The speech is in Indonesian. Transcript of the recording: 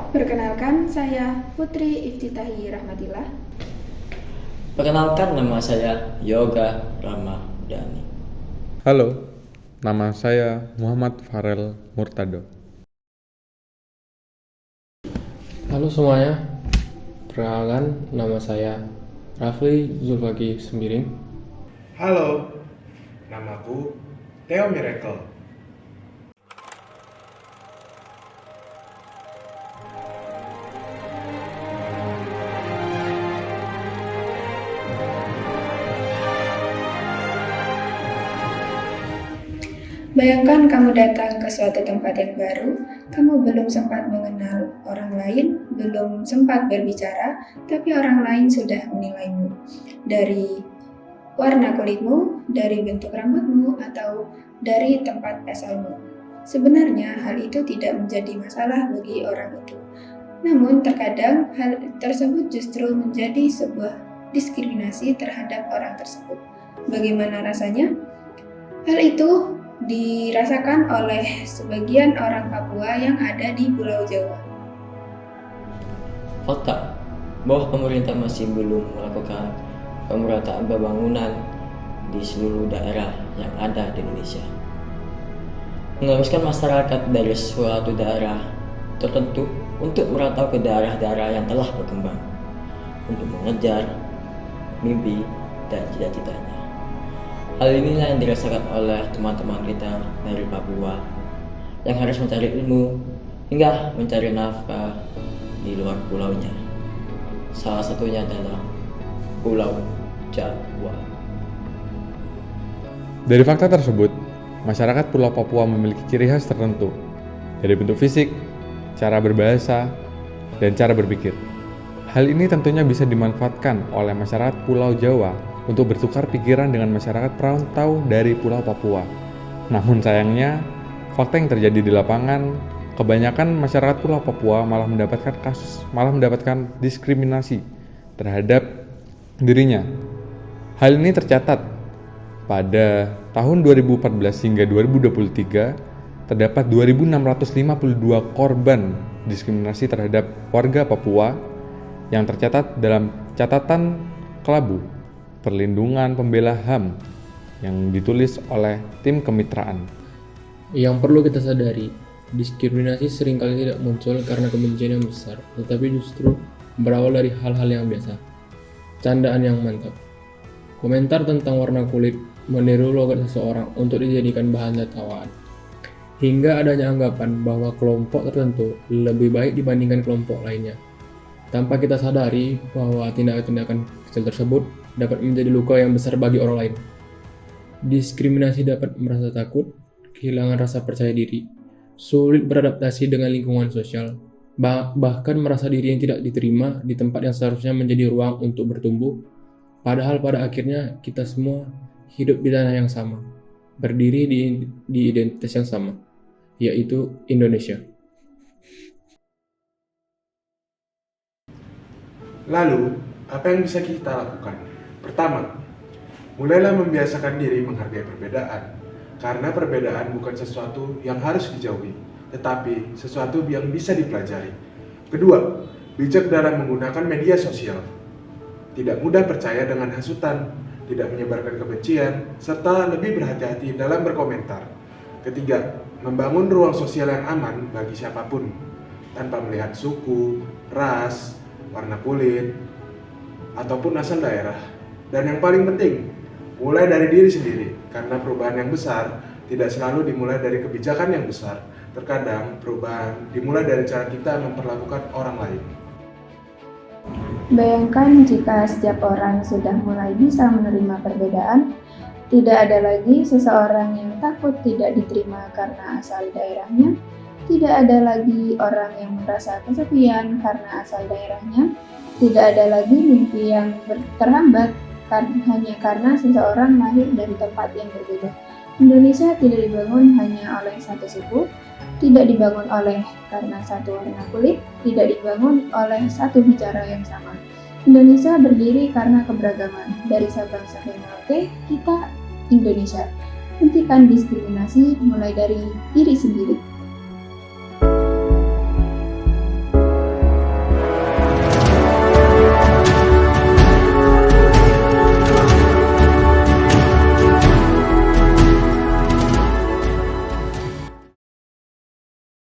Perkenalkan, saya Putri Iftitahi Rahmatillah. Perkenalkan, nama saya Yoga Ramadhani. Halo, nama saya Muhammad Farel Murtado. Halo semuanya, perkenalkan nama saya Rafli Zulfaqi Sembiring. Halo, namaku Theo Miracle. Bayangkan kamu datang ke suatu tempat yang baru, kamu belum sempat mengenal orang lain, belum sempat berbicara, tapi orang lain sudah menilaimu. Dari warna kulitmu, dari bentuk rambutmu, atau dari tempat asalmu. Sebenarnya hal itu tidak menjadi masalah bagi orang itu. Namun terkadang hal tersebut justru menjadi sebuah diskriminasi terhadap orang tersebut. Bagaimana rasanya? Hal itu dirasakan oleh sebagian orang Papua yang ada di Pulau Jawa. Fakta bahwa pemerintah masih belum melakukan pemerataan pembangunan di seluruh daerah yang ada di Indonesia. Mengharuskan masyarakat dari suatu daerah tertentu untuk merantau ke daerah-daerah yang telah berkembang untuk mengejar mimpi dan cita-citanya. Hal inilah yang dirasakan oleh teman-teman kita dari Papua yang harus mencari ilmu hingga mencari nafkah di luar pulaunya. Salah satunya adalah Pulau Jawa. Dari fakta tersebut, masyarakat Pulau Papua memiliki ciri khas tertentu dari bentuk fisik, cara berbahasa, dan cara berpikir. Hal ini tentunya bisa dimanfaatkan oleh masyarakat Pulau Jawa untuk bertukar pikiran dengan masyarakat perantau dari Pulau Papua. Namun sayangnya, fakta yang terjadi di lapangan, kebanyakan masyarakat Pulau Papua malah mendapatkan diskriminasi terhadap dirinya. Hal ini tercatat pada tahun 2014 hingga 2023 terdapat 2.652 korban diskriminasi terhadap warga Papua yang tercatat dalam catatan Kelabu Perlindungan Pembela HAM yang ditulis oleh tim kemitraan. Yang perlu kita sadari, diskriminasi seringkali tidak muncul karena kebencian yang besar, tetapi justru berawal dari hal-hal yang biasa. Candaan yang mantap. Komentar tentang warna kulit meniru logat seseorang untuk dijadikan bahan tertawaan. Hingga adanya anggapan bahwa kelompok tertentu lebih baik dibandingkan kelompok lainnya. Tanpa kita sadari bahwa tindakan-tindakan kecil tersebut dapat menjadi luka yang besar bagi orang lain. Diskriminasi dapat merasa takut, kehilangan rasa percaya diri, sulit beradaptasi dengan lingkungan sosial, bahkan merasa diri yang tidak diterima di tempat yang seharusnya menjadi ruang untuk bertumbuh. Padahal pada akhirnya kita semua hidup di tanah yang sama, berdiri di identitas yang sama, yaitu Indonesia. Lalu, apa yang bisa kita lakukan? Pertama, mulailah membiasakan diri menghargai perbedaan, karena perbedaan bukan sesuatu yang harus dijauhi, tetapi sesuatu yang bisa dipelajari. Kedua, bijak dalam menggunakan media sosial. Tidak mudah percaya dengan hasutan, tidak menyebarkan kebencian, serta lebih berhati-hati dalam berkomentar. Ketiga, membangun ruang sosial yang aman bagi siapapun, tanpa melihat suku, ras, warna kulit, ataupun asal daerah. Dan yang paling penting, mulai dari diri sendiri, karena perubahan yang besar tidak selalu dimulai dari kebijakan yang besar. Terkadang perubahan dimulai dari cara kita memperlakukan orang lain. Bayangkan jika setiap orang sudah mulai bisa menerima perbedaan, tidak ada lagi seseorang yang takut tidak diterima karena asal daerahnya, tidak ada lagi orang yang merasa kesepian karena asal daerahnya, tidak ada lagi mimpi yang terhambat hanya karena seseorang lahir dari tempat yang berbeda. Indonesia tidak dibangun hanya oleh satu suku, tidak dibangun oleh karena satu warna kulit, tidak dibangun oleh satu bicara yang sama. Indonesia berdiri karena keberagaman. Dari Sabang sampai Merauke, kita Indonesia. Hentikan diskriminasi mulai dari diri sendiri.